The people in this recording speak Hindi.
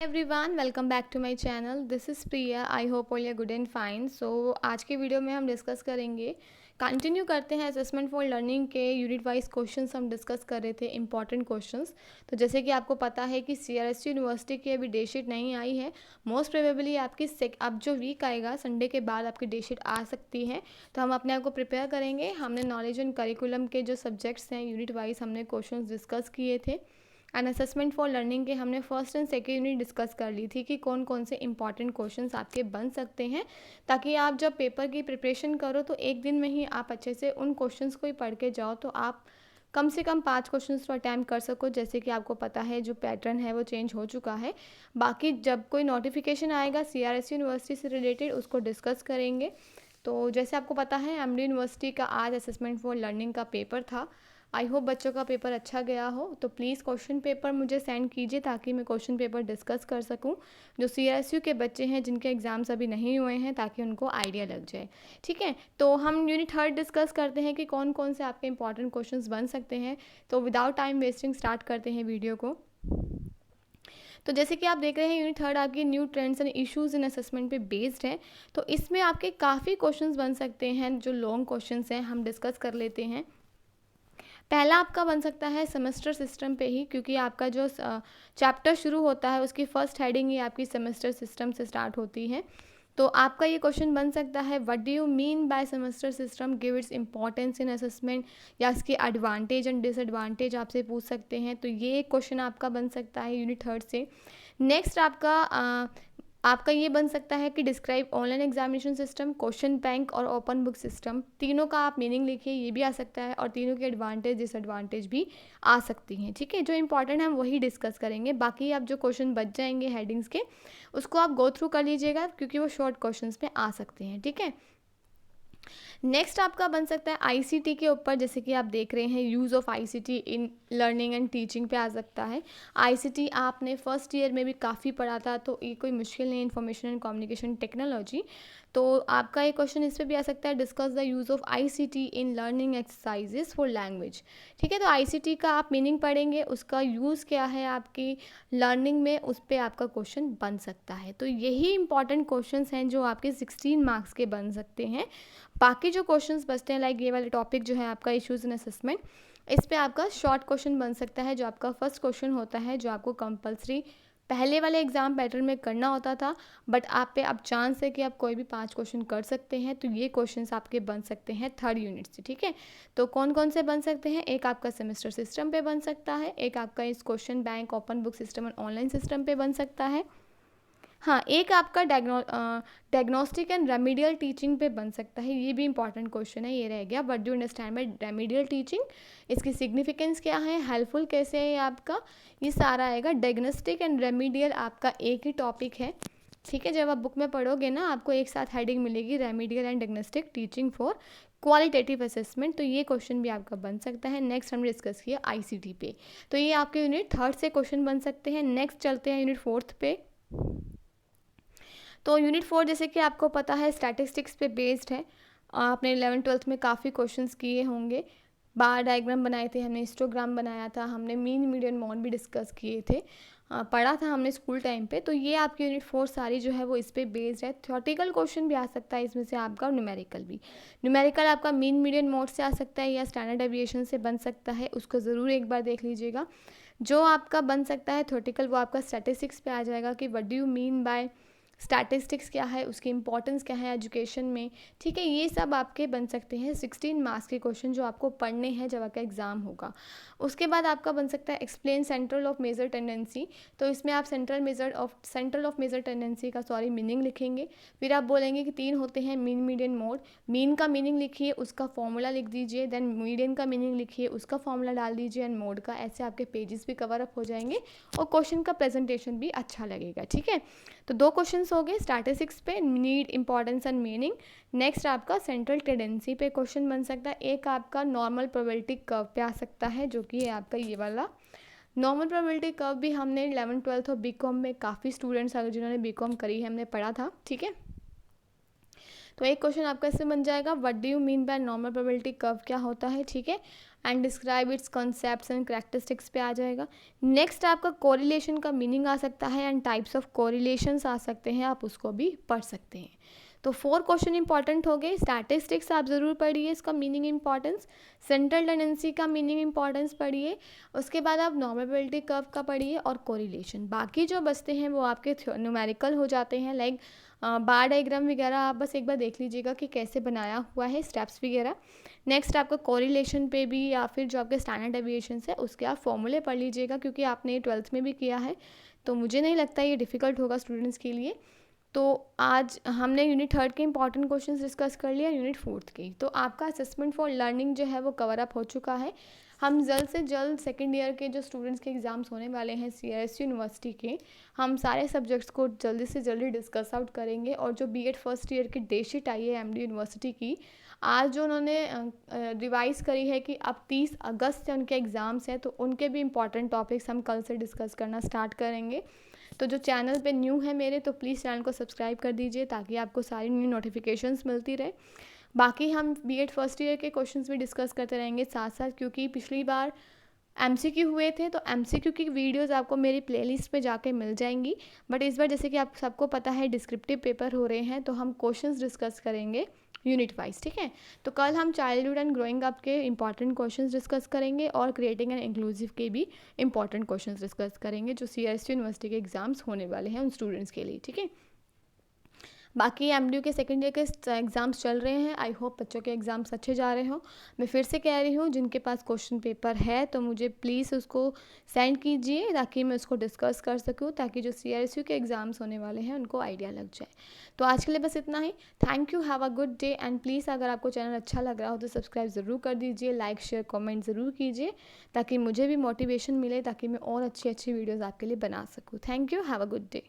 Everyone welcome back to my channel. This is Priya. I hope all you good and fine. So आज के वीडियो में हम डिस्कस करेंगे, कंटिन्यू करते हैं असेसमेंट फॉर लर्निंग के यूनिट वाइज क्वेश्चंस हम डिस्कस कर रहे थे, इंपॉर्टेंट क्वेश्चंस। तो जैसे कि आपको पता है कि CRSU यूनिवर्सिटी की अभी डेट शीट नहीं आई है। मोस्ट प्रोबेबली आपकी अब जो वीक आएगा संडे के बाद आपकी डेट शीट आ सकती है। तो हम अपने आप को प्रिपेयर करेंगे। हमने नॉलेज एंड करिकुलम के जो सब्जेक्ट्स हैं यूनिट वाइज हमने क्वेश्चन डिस्कस किए थे। एंड असेसमेंट फॉर लर्निंग के हमने first and second unit discuss कर ली थी कि कौन कौन से इंपॉर्टेंट क्वेश्चंस आपके बन सकते हैं, ताकि आप जब पेपर की प्रिपरेशन करो तो एक दिन में ही आप अच्छे से उन क्वेश्चंस को ही पढ़ के जाओ, तो आप कम से कम 5 क्वेश्चंस तो अटैम्प्ट कर सको। जैसे कि आपको पता है जो पैटर्न है वो चेंज हो चुका है। बाकी जब कोई नोटिफिकेशन आएगा CRSU यूनिवर्सिटी से रिलेटेड उसको डिस्कस करेंगे। तो जैसे आपको पता है MD यूनिवर्सिटी का आज असेसमेंट फॉर लर्निंग का पेपर था। आई होप बच्चों का पेपर अच्छा गया हो। तो प्लीज़ क्वेश्चन पेपर मुझे सेंड कीजिए ताकि मैं क्वेश्चन पेपर डिस्कस कर सकूं, जो CRSU के बच्चे हैं जिनके एग्ज़ाम्स अभी नहीं हुए हैं, ताकि उनको आइडिया लग जाए। ठीक है, तो हम यूनिट थर्ड डिस्कस करते हैं कि कौन कौन से आपके इंपॉर्टेंट क्वेश्चंस बन सकते हैं। तो विदाउट टाइम वेस्टिंग स्टार्ट करते हैं वीडियो को। तो जैसे कि आप देख रहे हैं यूनिट थर्ड आपकी new trends and issues in assessment पे बेस्ड है। तो इसमें आपके काफ़ी क्वेश्चंस बन सकते हैं, जो लॉन्ग क्वेश्चंस हैं हम डिस्कस कर लेते हैं। पहला आपका बन सकता है सेमेस्टर सिस्टम पे ही, क्योंकि आपका जो चैप्टर शुरू होता है उसकी फर्स्ट हेडिंग ही आपकी सेमेस्टर सिस्टम से स्टार्ट होती है। तो आपका ये क्वेश्चन बन सकता है, what do you mean by semester system, give its importance in assessment, या इसके एडवांटेज एंड डिसएडवांटेज आपसे पूछ सकते हैं। तो ये क्वेश्चन आपका बन सकता है यूनिट थर्ड से। नेक्स्ट आपका ये बन सकता है कि describe online examination system, question bank और ओपन बुक सिस्टम। तीनों का आप मीनिंग लिखिए, ये भी आ सकता है, और तीनों के एडवांटेज डिसएडवांटेज भी आ सकती हैं। ठीक है, जो इंपॉर्टेंट है हम वही डिस्कस करेंगे। बाकी आप जो क्वेश्चन बच जाएंगे हेडिंग्स के, उसको आप गो थ्रू कर लीजिएगा, क्योंकि वो शॉर्ट क्वेश्चंस में आ सकते हैं। ठीक है, नेक्स्ट आपका बन सकता है ICT के ऊपर। जैसे कि आप देख रहे हैं use of ICT in learning and teaching पे आ सकता है। ICT आपने फर्स्ट ईयर में भी काफ़ी पढ़ा था, तो ये कोई मुश्किल नहीं, इंफॉर्मेशन एंड कम्युनिकेशन टेक्नोलॉजी। तो आपका ये क्वेश्चन इस पर भी आ सकता है, discuss the use of ICT in learning exercises for language. ठीक है, तो ICT का आप मीनिंग पढ़ेंगे, उसका यूज़ क्या है आपकी लर्निंग में, उस पर आपका क्वेश्चन बन सकता है। तो यही इंपॉर्टेंट क्वेश्चन हैं जो आपके 16 मार्क्स के बन सकते हैं। बाकी जो क्वेश्चंस बचते हैं, लाइक ये वाले टॉपिक जो है आपका इश्यूज इन असेसमेंट, इस पे आपका शॉर्ट क्वेश्चन बन सकता है, जो आपका फर्स्ट क्वेश्चन होता है, जो आपको कंपलसरी पहले वाले एग्जाम पैटर्न में करना होता था, बट आप पे अब चांस है कि आप कोई भी 5 क्वेश्चन कर सकते हैं। तो ये क्वेश्चंस आपके बन सकते हैं थर्ड यूनिट से। ठीक है, तो कौन कौन से बन सकते हैं, एक आपका सेमेस्टर सिस्टम पे बन सकता है, एक आपका इस question bank, open book system और ऑनलाइन सिस्टम पे बन सकता है। हाँ, एक आपका डायग्नोस्टिक एंड रेमीडियल टीचिंग पे बन सकता है। ये भी इंपॉर्टेंट क्वेश्चन है, ये रह गया। What do understand by remedial teaching, इसकी सिग्निफिकेंस क्या है, हेल्पफुल कैसे है आपका, ये सारा आएगा। डायग्नोस्टिक एंड रेमीडियल आपका एक ही टॉपिक है। ठीक है, जब आप बुक में पढ़ोगे ना, आपको एक साथ हेडिंग मिलेगी, remedial and diagnostic teaching for qualitative assessment. तो ये क्वेश्चन भी आपका बन सकता है। नेक्स्ट हमने डिस्कस किया ICT पे। तो ये आपके यूनिट थर्ड से क्वेश्चन बन सकते हैं। नेक्स्ट चलते हैं यूनिट फोर्थ पे। तो यूनिट 4 जैसे कि आपको पता है स्टैटिस्टिक्स पे बेस्ड है। आपने 11th-12th में काफ़ी क्वेश्चंस किए होंगे। बार डायग्राम बनाए थे हमने, हिस्टोग्राम बनाया था हमने, मीन मीडियन मोड भी डिस्कस किए थे, पढ़ा था हमने स्कूल टाइम पे। तो ये आपकी यूनिट 4 सारी जो है वो इस पे बेस्ड है। थ्योरेटिकल क्वेश्चन भी आ सकता है इसमें से आपका, न्यूमेरिकल भी। न्यूमेरिकल आपका मीन मीडियन मोड से आ सकता है या स्टैंडर्ड डेविएशन से बन सकता है, उसको ज़रूर एक बार देख लीजिएगा। जो आपका बन सकता है थ्योरेटिकल, वो आपका स्टैटिस्टिक्स पे आ जाएगा कि what do you mean by statistics, क्या है उसकी इंपॉर्टेंस, क्या है एजुकेशन में। ठीक है, ये सब आपके बन सकते हैं 16 मार्क्स के क्वेश्चन, जो आपको पढ़ने हैं जब आपका एग्जाम होगा। उसके बाद आपका बन सकता है explain central of measure tendency. तो इसमें आप सेंट्रल ऑफ मेजर टेंडेंसी का मीनिंग लिखेंगे। फिर आप बोलेंगे कि 3 होते हैं मीन मीडियन मोड, मीन का मीनिंग लिखिए, उसका फॉर्मूला लिख दीजिए, देन मीडियन का मीनिंग लिखिए, उसका फॉर्मूला डाल दीजिए, एंड मोड का। ऐसे आपके पेजेस भी कवर अप हो जाएंगे और क्वेश्चन का प्रेजेंटेशन भी अच्छा लगेगा। ठीक है, तो 2 क्वेश्चन हो गए स्टैटिस्टिक्स पे, need, importance and meaning. Next आपका सेंट्रल टेंडेंसी पे क्वेश्चन बन सकता है। एक आपका नॉर्मल प्रोबेबिलिटी कर्व पे आ सकता है, जो कि है आपका ये वाला। नॉर्मल प्रोबेबिलिटी कर्व भी हमने 11th-12th और बीकॉम में काफ़ी स्टूडेंट्स अगर जिन्होंने बीकॉम करी है हमने पढ़ा था। ठीक है, तो एक क्वेश्चन आपका इससे बन जाएगा, what do you mean by normal probability curve क्या होता है। ठीक है, and describe it's concepts and characteristics पे आ जाएगा। नेक्स्ट आपका कोरिलेशन का मीनिंग आ सकता है एंड टाइप्स ऑफ कोरिलेशंस आ सकते हैं, आप उसको भी पढ़ सकते हैं। तो 4 क्वेश्चन इंपॉर्टेंट हो गए। स्टैटिस्टिक्स आप ज़रूर पढ़िए, इसका मीनिंग इंपॉर्टेंस, सेंट्रल टेंडेंसी का मीनिंग इंपॉर्टेंस पढ़िए, उसके बाद आप नॉर्मेबिलिटी कर्व का पढ़िए और कोरिलेशन। बाकी जो बचते हैं वो आपके न्यूमेरिकल हो जाते हैं, लाइक बार डायग्राम वगैरह आप बस एक बार देख लीजिएगा कि कैसे बनाया हुआ है, स्टेप्स वगैरह। नेक्स्ट आपका कोरिलेशन पे भी या फिर जो आपके स्टैंडर्ड डेविएशन है उसके आप फॉर्मूले पढ़ लीजिएगा, क्योंकि आपने 12th में भी किया है, तो मुझे नहीं लगता ये डिफ़िकल्ट होगा स्टूडेंट्स के लिए। तो आज हमने यूनिट 3 के इंपॉर्टेंट क्वेश्चंस डिस्कस कर लिया, यूनिट 4 की। तो आपका असेसमेंट फॉर लर्निंग जो है वो कवर अप हो चुका है। हम जल्द से जल्द सेकेंड ईयर के जो स्टूडेंट्स के एग्ज़ाम्स होने वाले हैं CRSU यूनिवर्सिटी के, हम सारे सब्जेक्ट्स को जल्दी से जल्दी डिस्कस आउट करेंगे। और जो बीएड फर्स्ट ईयर की डेटशीट आई है MD यूनिवर्सिटी की, आज जो उन्होंने रिवाइज़ करी है कि अब 30 अगस्त से उनके एग्ज़ाम्स हैं, तो उनके भी इंपॉर्टेंट टॉपिक्स हम कल से डिस्कस करना स्टार्ट करेंगे। तो जो चैनल पे न्यू है मेरे, तो प्लीज़ चैनल को सब्सक्राइब कर दीजिए ताकि आपको सारी न्यू नोटिफिकेशंस मिलती रहे। बाकी हम बीएड फर्स्ट ईयर के क्वेश्चंस भी डिस्कस करते रहेंगे साथ साथ, क्योंकि पिछली बार MCQ हुए थे, तो MCQ की वीडियोस आपको मेरी प्लेलिस्ट पे जाके मिल जाएंगी। बट इस बार जैसे कि आप सबको पता है डिस्क्रिप्टिव पेपर हो रहे हैं, तो हम क्वेश्चंस डिस्कस करेंगे यूनिट वाइज, ठीक है। तो कल हम चाइल्डहुड एंड ग्रोइंग अप के इंपॉर्टेंट क्वेश्चंस डिस्कस करेंगे और क्रिएटिंग एंड इंक्लूसिव के भी इंपॉर्टेंट क्वेश्चंस डिस्कस करेंगे, जो CRSU यूनिवर्सिटी के एग्जाम्स होने वाले हैं उन स्टूडेंट्स के लिए, ठीक है। बाकी MDU के सेकेंड ईयर के एग्ज़ाम्स चल रहे हैं, आई होप बच्चों के एग्ज़ाम्स अच्छे जा रहे हो। मैं फिर से कह रही हूँ, जिनके पास क्वेश्चन पेपर है तो मुझे प्लीज़ उसको सेंड कीजिए ताकि मैं उसको डिस्कस कर सकूँ, ताकि जो CRSU के एग्ज़ाम्स होने वाले हैं उनको आइडिया लग जाए। तो आज के लिए बस इतना ही। Thank you, have a good day, and please अगर आपको चैनल अच्छा लग रहा हो तो सब्सक्राइब ज़रूर कर दीजिए, लाइक शेयर कॉमेंट ज़रूर कीजिए, ताकि मुझे भी मोटिवेशन मिले, ताकि मैं और अच्छी अच्छी वीडियोज़ आपके लिए बना सकूँ। Thank you, have a good day.